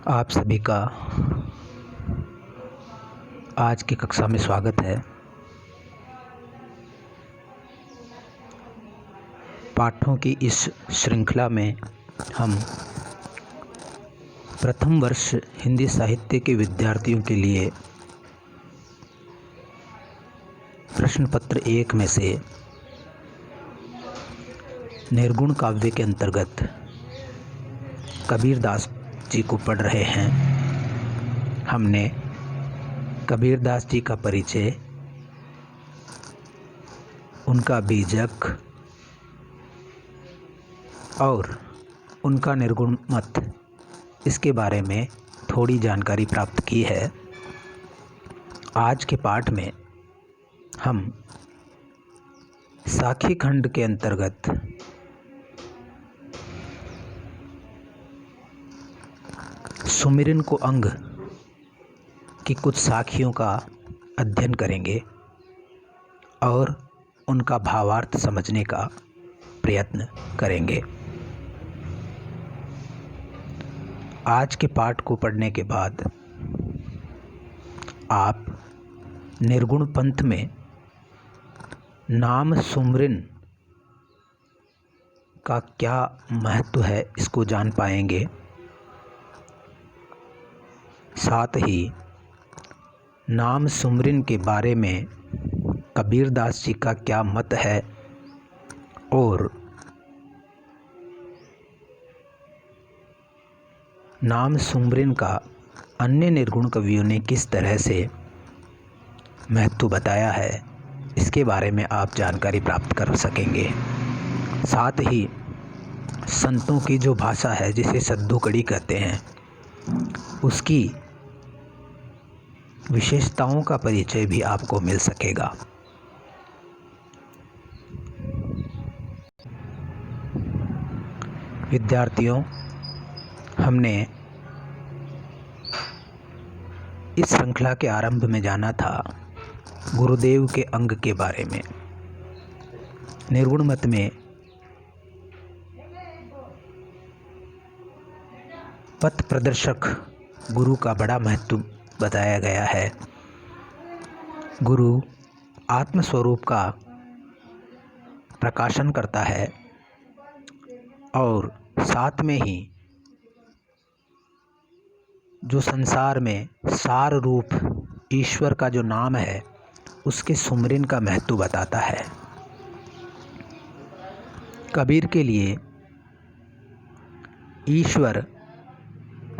आप सभी का आज की कक्षा में स्वागत है। पाठों की इस श्रृंखला में हम प्रथम वर्ष हिंदी साहित्य के विद्यार्थियों के लिए प्रश्न पत्र 1 में से निर्गुण काव्य के अंतर्गत कबीरदास जी को पढ़ रहे हैं। हमने कबीरदास जी का परिचय, उनका बीजक और उनका निर्गुण मत, इसके बारे में थोड़ी जानकारी प्राप्त की है। आज के पाठ में हम साखी खंड के अंतर्गत सुमिरन को अंग की कुछ साखियों का अध्ययन करेंगे और उनका भावार्थ समझने का प्रयत्न करेंगे। आज के पाठ को पढ़ने के बाद आप निर्गुण पंथ में नाम सुमिरन का क्या महत्व है इसको जान पाएंगे। साथ ही नाम सुमिरन के बारे में कबीरदास जी का क्या मत है और नाम सुमिरन का अन्य निर्गुण कवियों ने किस तरह से महत्व बताया है, इसके बारे में आप जानकारी प्राप्त कर सकेंगे। साथ ही संतों की जो भाषा है, जिसे सद्दू कड़ी कहते हैं, उसकी विशेषताओं का परिचय भी आपको मिल सकेगा। विद्यार्थियों, हमने इस श्रृंखला के आरंभ में जाना था गुरुदेव के अंग के बारे में। निर्गुण मत में पथ प्रदर्शक गुरु का बड़ा महत्व बताया गया है। गुरु आत्मस्वरूप का प्रकाशन करता है और साथ में ही जो संसार में सार रूप ईश्वर का जो नाम है, उसके सुमिरन का महत्व बताता है। कबीर के लिए ईश्वर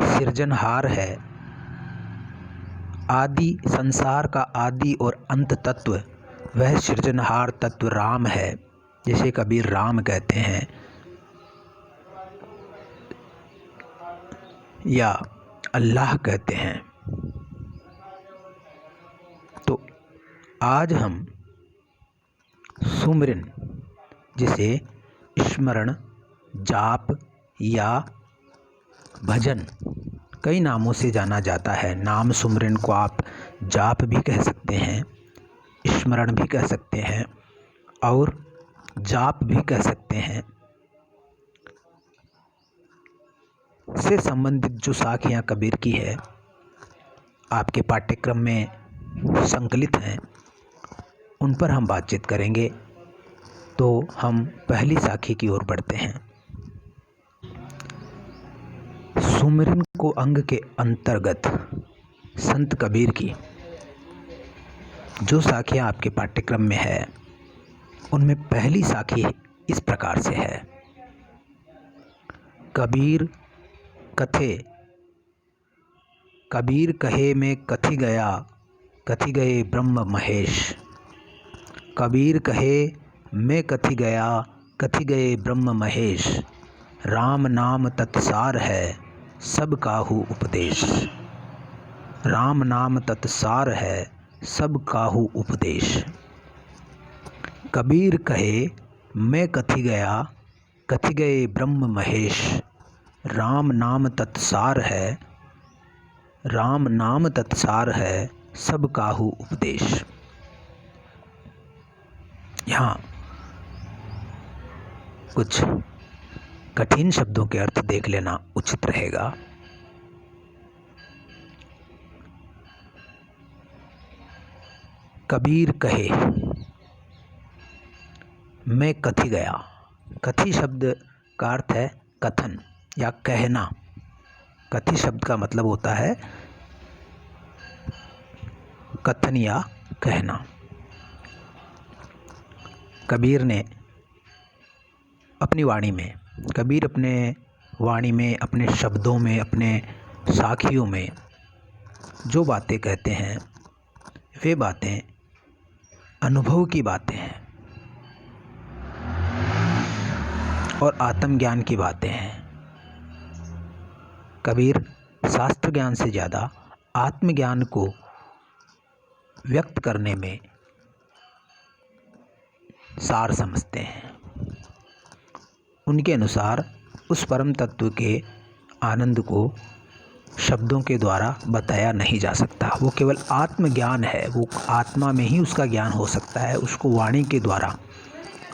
सृजनहार है। आदि संसार का आदि और अंत तत्व वह सृजनहार तत्व राम है, जिसे कबीर राम कहते हैं या अल्लाह कहते हैं। तो आज हम सुमिरन, जिसे स्मरण, जाप या भजन कई नामों से जाना जाता है। नाम सुमिरन को आप जाप भी कह सकते हैं, स्मरण भी कह सकते हैं और जाप भी कह सकते हैं। से संबंधित जो साखियाँ कबीर की है, आपके पाठ्यक्रम में संकलित हैं, उन पर हम बातचीत करेंगे। तो हम पहली साखी की ओर बढ़ते हैं। सुमिरन को अंग के अंतर्गत संत कबीर की जो साखियाँ आपके पाठ्यक्रम में है, उनमें पहली साखी इस प्रकार से है। कबीर कथे, कबीर कहे में कथि गया, कथि गए ब्रह्म महेश। कबीर कहे में कथि गया, कथि गए ब्रह्म महेश। राम नाम तत्सार है, सब काहू उपदेश। राम नाम तत्सार है, सब काहू उपदेश। कबीर कहे मैं कथि गया, कथि गए ब्रह्म महेश। राम नाम तत्सार है, राम नाम तत्सार है, सब काहू उपदेश। यहाँ कुछ कठिन शब्दों के अर्थ देख लेना उचित रहेगा। कबीर कहे मैं कथी गया। कथी शब्द का अर्थ है कथन या कहना। कथी शब्द का मतलब होता है कथन या कहना। कबीर अपने वाणी में, अपने शब्दों में, अपने साखियों में जो बातें कहते हैं वे बातें अनुभव की बातें हैं और आत्मज्ञान की बातें हैं। कबीर शास्त्र ज्ञान से ज़्यादा आत्मज्ञान को व्यक्त करने में सार समझते हैं। उनके अनुसार उस परम तत्व के आनंद को शब्दों के द्वारा बताया नहीं जा सकता। वो केवल आत्मज्ञान है, वो आत्मा में ही उसका ज्ञान हो सकता है। उसको वाणी के द्वारा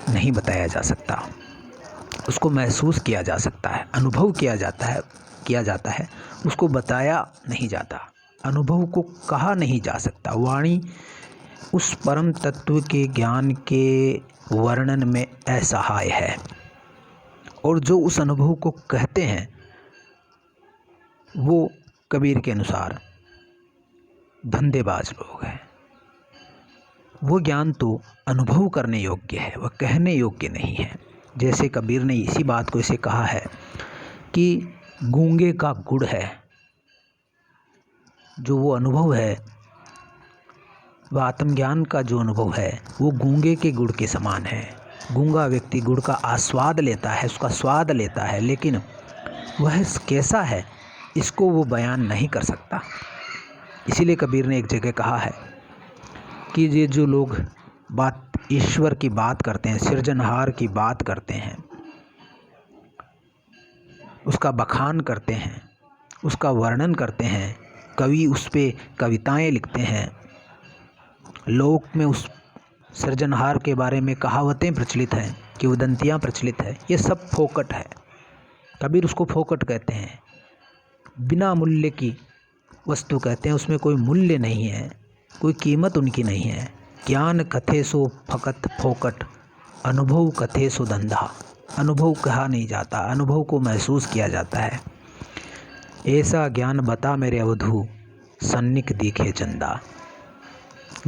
नहीं बताया जा सकता, उसको महसूस किया जा सकता है, अनुभव किया जाता है, उसको बताया नहीं जाता, अनुभव को कहा नहीं जा सकता। वाणी उस परम तत्व के ज्ञान के वर्णन में असहाय है और जो उस अनुभव को कहते हैं वो कबीर के अनुसार धंधेबाज लोग हैं। वो ज्ञान तो अनुभव करने योग्य है, वह कहने योग्य नहीं है। जैसे कबीर ने इसी बात को इसे कहा है कि गूंगे का गुड़ है। जो वो अनुभव है, वह आत्मज्ञान का जो अनुभव है वो गूंगे के गुड़ के समान है। गूंगा व्यक्ति गुड़ का आस्वाद लेता है, उसका स्वाद लेता है, लेकिन वह कैसा है इसको वो बयान नहीं कर सकता। इसीलिए कबीर ने एक जगह कहा है कि ये जो लोग ईश्वर की बात करते हैं, सृजनहार की बात करते हैं, उसका बखान करते हैं, उसका वर्णन करते हैं, कवि उस पे कविताएं लिखते हैं, लोक में उस सृजनहार के बारे में कहावतें प्रचलित हैं, किंवदंतियाँ प्रचलित है, ये सब फोकट है। कबीर उसको फोकट कहते हैं, बिना मूल्य की वस्तु कहते हैं। उसमें कोई मूल्य नहीं है, कोई कीमत उनकी नहीं है। ज्ञान कथे सो फकत फोकट, अनुभव कथे सो धंधा। अनुभव कहा नहीं जाता, अनुभव को महसूस किया जाता है। ऐसा ज्ञान बता मेरे अवधू, सन्निक दिखे चंदा।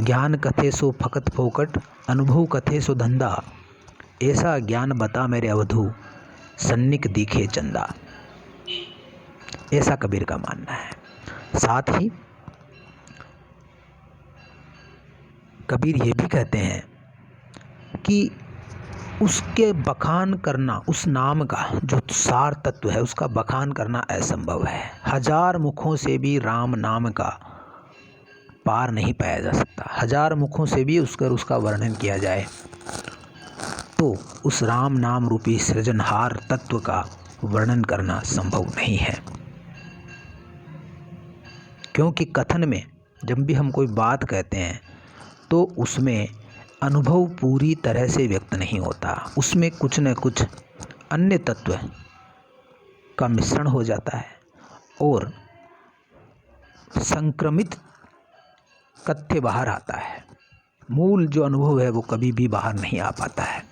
ज्ञान कथे सो फकत फोकट, अनुभव कथे सो धंधा। ऐसा ज्ञान बता मेरे अवधू, सन्निक दिखे चंदा। ऐसा कबीर का मानना है। साथ ही कबीर ये भी कहते हैं कि उसके बखान करना, उस नाम का जो सार तत्व है उसका बखान करना असंभव है। 1000 मुखों से भी राम नाम का पार नहीं पाया जा सकता। 1000 मुखों से भी उसका वर्णन किया जाए तो उस राम नाम रूपी सृजनहार तत्व का वर्णन करना संभव नहीं है। क्योंकि कथन में जब भी हम कोई बात कहते हैं तो उसमें अनुभव पूरी तरह से व्यक्त नहीं होता, उसमें कुछ न कुछ अन्य तत्व का मिश्रण हो जाता है और संक्रमित कथ्य बाहर आता है। मूल जो अनुभव है वो कभी भी बाहर नहीं आ पाता है।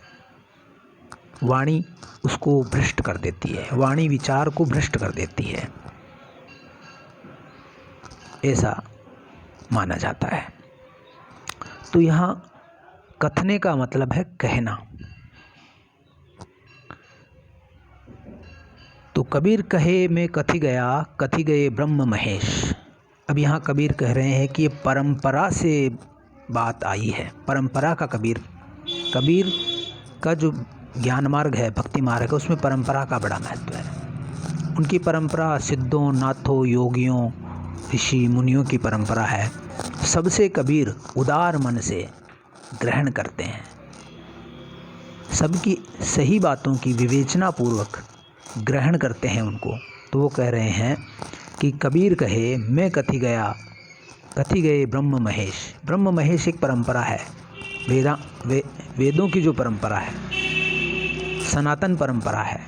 वाणी उसको भ्रष्ट कर देती है, वाणी विचार को भ्रष्ट कर देती है, ऐसा माना जाता है। तो यहाँ कथने का मतलब है कहना। तो कबीर कहे मैं कथी गया, कथी गए ब्रह्म महेश। अब यहाँ कबीर कह रहे हैं कि ये परंपरा से बात आई है। परंपरा का कबीर का जो ज्ञान मार्ग है, भक्ति मार्ग है, उसमें परंपरा का बड़ा महत्व है। उनकी परंपरा सिद्धों, नाथों, योगियों, ऋषि मुनियों की परंपरा है। सबसे कबीर उदार मन से ग्रहण करते हैं, सबकी सही बातों की विवेचना पूर्वक ग्रहण करते हैं उनको। तो वो कह रहे हैं कि कबीर कहे मैं कथी गए ब्रह्म महेश। ब्रह्म महेश एक परंपरा है, वेदों की जो परंपरा है, सनातन परंपरा है,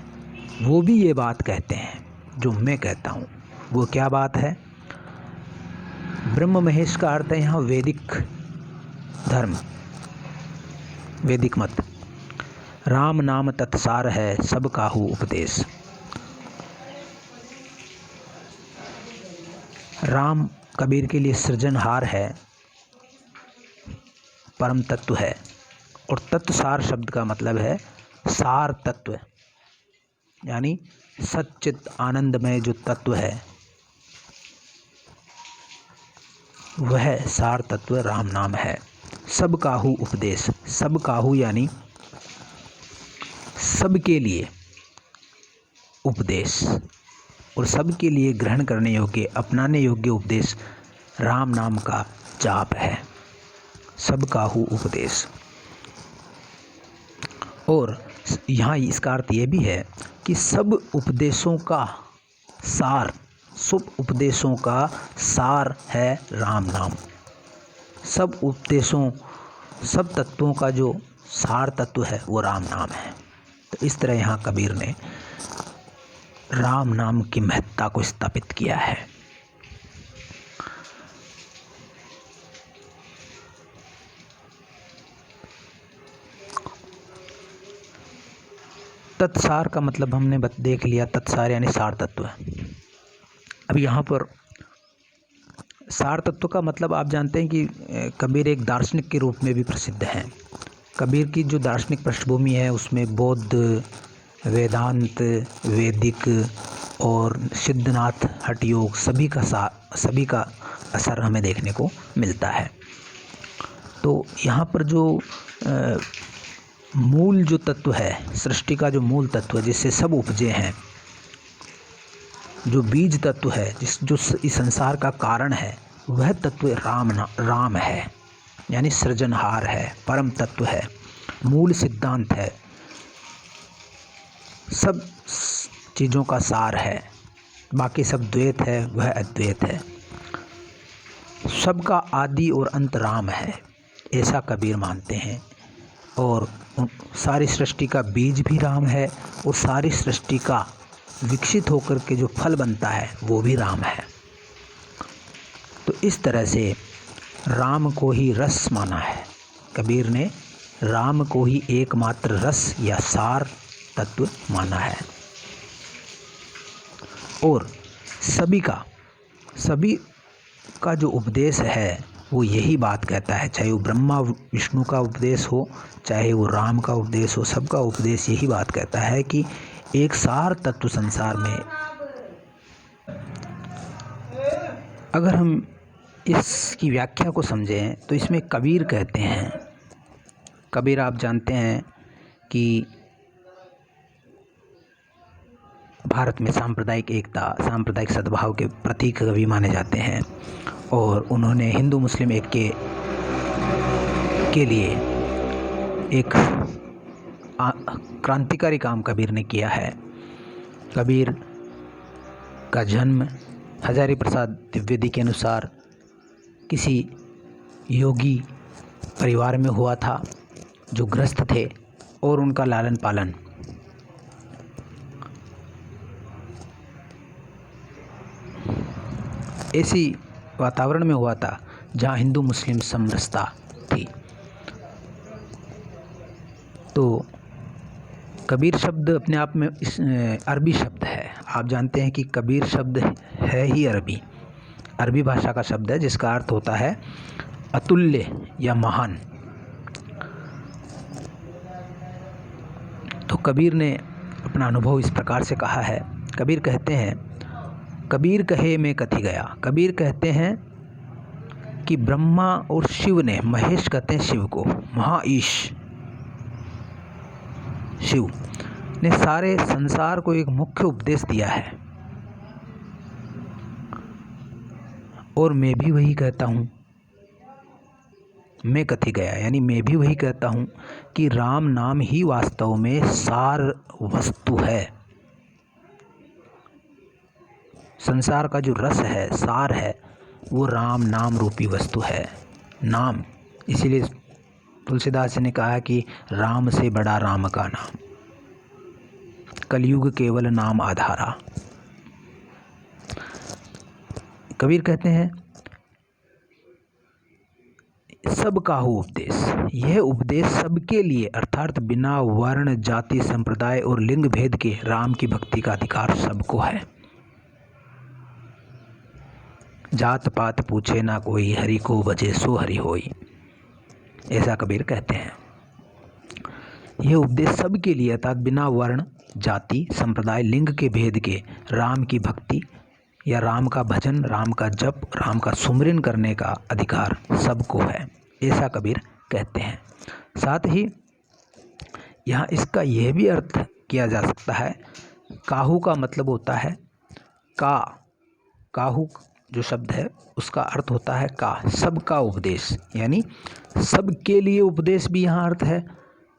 वो भी ये बात कहते हैं जो मैं कहता हूँ। वो क्या बात है? ब्रह्म महेश का अर्थ है यहाँ वैदिक धर्म, वैदिक मत। राम नाम तत्सार है, सब काहू उपदेश। राम कबीर के लिए सृजनहार है, परम तत्व है। और तत्सार शब्द का मतलब है सार तत्व, यानी सच्चित आनंदमय जो तत्व है वह सार तत्व राम नाम है। सब काहू उपदेश, सब काहू यानी सबके लिए उपदेश, और सबके लिए ग्रहण करने योग्य, अपनाने योग्य उपदेश राम नाम का जाप है। सब काहू उपदेश। और यहाँ इसका अर्थ ये भी है कि सब उपदेशों का सार, सब उपदेशों का सार है राम नाम। सब उपदेशों, सब तत्वों का जो सार तत्व है वो राम नाम है। तो इस तरह यहाँ कबीर ने राम नाम की महत्ता को स्थापित किया है। तत्सार का मतलब हमने देख लिया, तत्सार यानी सार तत्व। अब यहाँ पर सार तत्व का मतलब आप जानते हैं कि कबीर एक दार्शनिक के रूप में भी प्रसिद्ध हैं। कबीर की जो दार्शनिक पृष्ठभूमि है उसमें बौद्ध, वेदांत, वैदिक और सिद्धनाथ हठ योग सभी का असर हमें देखने को मिलता है। तो यहाँ पर जो मूल जो तत्व है, सृष्टि का जो मूल तत्व जिससे सब उपजे हैं, जो बीज तत्व है, जो इस संसार का कारण है, वह तत्व राम है, यानी सृजनहार है, परम तत्व है, मूल सिद्धांत है, सब चीज़ों का सार है। बाकी सब द्वैत है, वह अद्वैत है। सबका आदि और अंत राम है, ऐसा कबीर मानते हैं। और सारी सृष्टि का बीज भी राम है, और सारी सृष्टि का विकसित होकर के जो फल बनता है वो भी राम है। तो इस तरह से राम को ही रस माना है। कबीर ने राम को ही एकमात्र रस या सार तत्व माना है। और सभी का जो उपदेश है वो यही बात कहता है, चाहे वो ब्रह्मा विष्णु का उपदेश हो, चाहे वो राम का उपदेश हो, सबका उपदेश यही बात कहता है कि एक सार तत्व संसार में। अगर हम इसकी व्याख्या को समझें तो इसमें कबीर कहते हैं, कबीर आप जानते हैं कि भारत में सांप्रदायिक एकता, सांप्रदायिक सद्भाव के प्रतीक कवि माने जाते हैं। और उन्होंने हिंदू मुस्लिम ऐक्य के लिए एक क्रांतिकारी काम कबीर ने किया है। कबीर का जन्म हजारी प्रसाद द्विवेदी के अनुसार किसी योगी परिवार में हुआ था जो ग्रस्त थे, और उनका लालन पालन ऐसी वातावरण में हुआ था जहाँ हिंदू मुस्लिम समरसता थी। तो कबीर शब्द अपने आप में अरबी शब्द है। आप जानते हैं कि कबीर शब्द है ही अरबी भाषा का शब्द है, जिसका अर्थ होता है अतुल्य या महान। तो कबीर ने अपना अनुभव इस प्रकार से कहा है। कबीर कहते हैं, कबीर कहे मैं कथी गया। कबीर कहते हैं कि ब्रह्मा और शिव ने, महेश कहते हैं शिव को, महाईश शिव ने सारे संसार को एक मुख्य उपदेश दिया है, और मैं भी वही कहता हूँ। मैं कथी गया यानी मैं भी वही कहता हूँ कि राम नाम ही वास्तव में सार वस्तु है। संसार का जो रस है, सार है, वो राम नाम रूपी वस्तु है। नाम, इसीलिए तुलसीदास ने कहा कि राम से बड़ा राम का नाम, कलयुग केवल नाम आधारा। कबीर कहते हैं सब काहू उपदेश, यह उपदेश सबके लिए अर्थात बिना वर्ण जाति संप्रदाय और लिंग भेद के राम की भक्ति का अधिकार सबको है। जात पात पूछे ना कोई, हरि को भजे सो हरि होई, ऐसा कबीर कहते हैं। यह उपदेश सबके लिए अर्थात बिना वर्ण जाति संप्रदाय लिंग के भेद के राम की भक्ति या राम का भजन, राम का जप, राम का सुमिरन करने का अधिकार सबको है, ऐसा कबीर कहते हैं। साथ ही यहाँ इसका यह भी अर्थ किया जा सकता है, काहू का मतलब होता है काहू जो शब्द है उसका अर्थ होता है सबका उपदेश, यानी सबके लिए उपदेश भी यहाँ अर्थ है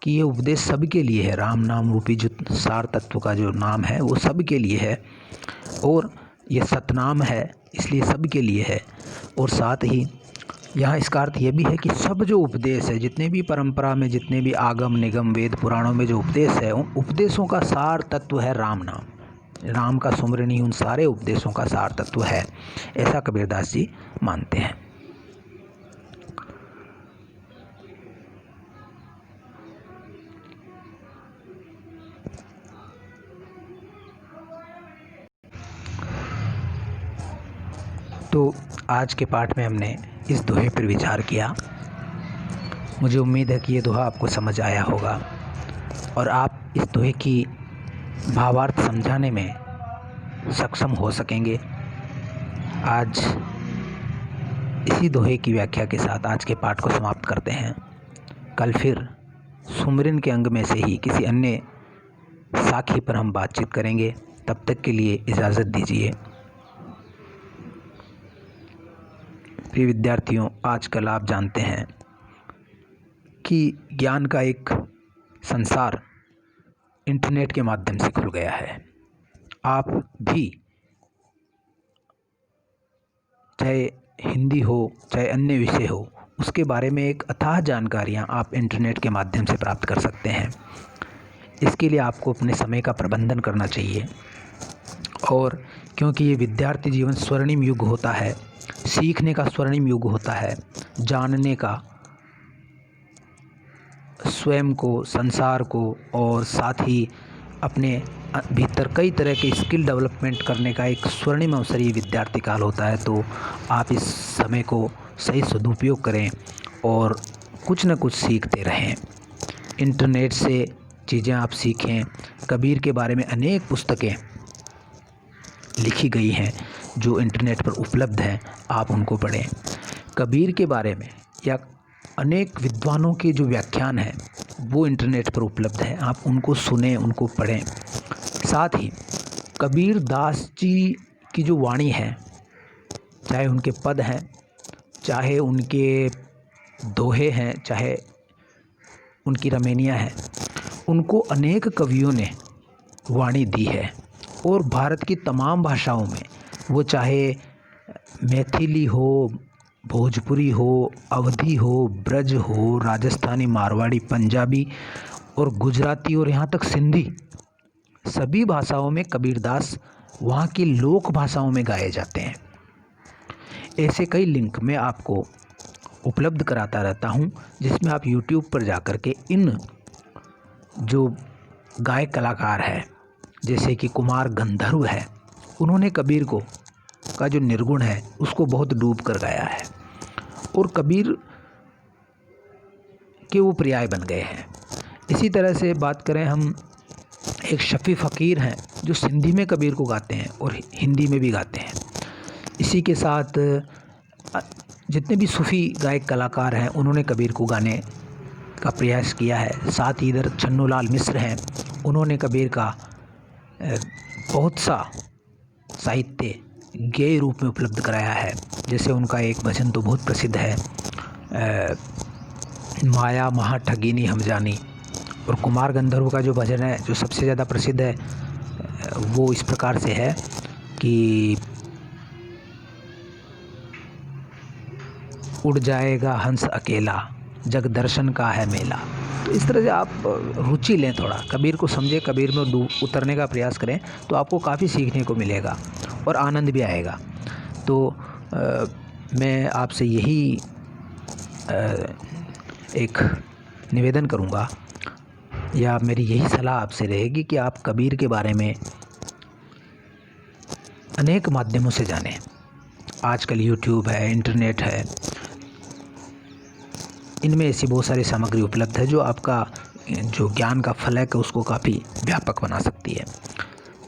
कि ये उपदेश सबके लिए है। राम नाम रूपी जो सार तत्व का जो नाम है वो सबके लिए है और ये सतनाम है इसलिए सबके लिए है। और साथ ही यहाँ इसका अर्थ ये भी है कि सब जो उपदेश है, जितने भी परंपरा में जितने भी आगम निगम वेद पुराणों में जो उपदेश है, उन उपदेशों का सार तत्व है राम नाम। राम का सुमिरन ही उन सारे उपदेशों का सार तत्व है, ऐसा कबीरदास जी मानते हैं। तो आज के पाठ में हमने इस दोहे पर विचार किया। मुझे उम्मीद है कि ये दोहा आपको समझ आया होगा और आप इस दोहे की भावार्थ समझाने में सक्षम हो सकेंगे। आज इसी दोहे की व्याख्या के साथ आज के पाठ को समाप्त करते हैं। कल फिर सुमिरन के अंग में से ही किसी अन्य साखी पर हम बातचीत करेंगे। तब तक के लिए इजाज़त दीजिए। प्रिय विद्यार्थियों, आजकल आप जानते हैं कि ज्ञान का एक संसार इंटरनेट के माध्यम से खुल गया है। आप भी चाहे हिंदी हो चाहे अन्य विषय हो, उसके बारे में एक अथाह जानकारियाँ आप इंटरनेट के माध्यम से प्राप्त कर सकते हैं। इसके लिए आपको अपने समय का प्रबंधन करना चाहिए और क्योंकि ये विद्यार्थी जीवन स्वर्णिम युग होता है, सीखने का स्वर्णिम युग होता है, जानने का, स्वयं को, संसार को और साथ ही अपने भीतर कई तरह के स्किल डेवलपमेंट करने का एक स्वर्णिम अवसर ये विद्यार्थी काल होता है। तो आप इस समय को सही सदुपयोग करें और कुछ न कुछ सीखते रहें। इंटरनेट से चीज़ें आप सीखें। कबीर के बारे में अनेक पुस्तकें लिखी गई हैं जो इंटरनेट पर उपलब्ध हैं, आप उनको पढ़ें। कबीर के बारे में या अनेक विद्वानों के जो व्याख्यान हैं वो इंटरनेट पर उपलब्ध हैं, आप उनको सुनें, उनको पढ़ें। साथ ही कबीर दास जी की जो वाणी है, चाहे उनके पद हैं, चाहे उनके दोहे हैं, चाहे उनकी रमेनियाँ हैं, उनको अनेक कवियों ने वाणी दी है और भारत की तमाम भाषाओं में, वो चाहे मैथिली हो, भोजपुरी हो, अवधी हो, ब्रज हो, राजस्थानी, मारवाड़ी, पंजाबी और गुजराती और यहाँ तक सिंधी, सभी भाषाओं में कबीरदास वहाँ की लोक भाषाओं में गाए जाते हैं। ऐसे कई लिंक मैं आपको उपलब्ध कराता रहता हूँ, जिसमें आप YouTube पर जाकर के इन जो गायक कलाकार है, जैसे कि कुमार गंधर्व है, उन्होंने कबीर को का जो निर्गुण है उसको बहुत डूब कर गाया है और कबीर के वो पर्याय बन गए हैं। इसी तरह से बात करें हम, एक शफ़ी फ़कीर हैं जो सिंधी में कबीर को गाते हैं और हिंदी में भी गाते हैं। इसी के साथ जितने भी सूफ़ी गायक कलाकार हैं उन्होंने कबीर को गाने का प्रयास किया है। साथ ही इधर छन्नूलाल मिश्र हैं, उन्होंने कबीर का बहुत सा साहित्य गेय रूप में उपलब्ध कराया है। जैसे उनका एक भजन तो बहुत प्रसिद्ध है, माया महा ठगिनी हम जानी। और कुमार गंधर्व का जो भजन है जो सबसे ज़्यादा प्रसिद्ध है वो इस प्रकार से है कि उड़ जाएगा हंस अकेला, जग दर्शन का है मेला। तो इस तरह से आप रुचि लें, थोड़ा कबीर को समझें, कबीर में उतरने का प्रयास करें तो आपको काफ़ी सीखने को मिलेगा और आनंद भी आएगा। तो मैं आपसे यही एक निवेदन करूँगा या मेरी यही सलाह आपसे रहेगी कि आप कबीर के बारे में अनेक माध्यमों से जानें। आजकल यूट्यूब है, इंटरनेट है, इनमें ऐसी बहुत सारी सामग्री उपलब्ध है जो आपका जो ज्ञान का फलक है उसको काफ़ी व्यापक बना सकती है।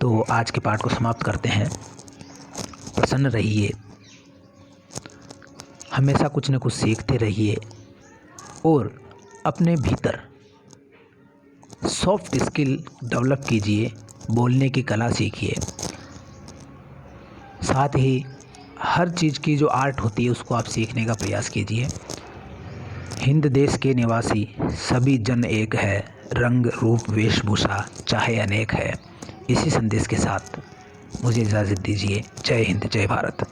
तो आज के पाठ को समाप्त करते हैं। प्रसन्न रहिए, हमेशा कुछ न कुछ सीखते रहिए और अपने भीतर सॉफ्ट स्किल डेवलप कीजिए, बोलने की कला सीखिए। साथ ही हर चीज़ की जो आर्ट होती है उसको आप सीखने का प्रयास कीजिए। हिंद देश के निवासी सभी जन एक है, रंग रूप वेशभूषा चाहे अनेक है। इसी संदेश के साथ मुझे इजाज़त दीजिए। जय हिंद, जय भारत।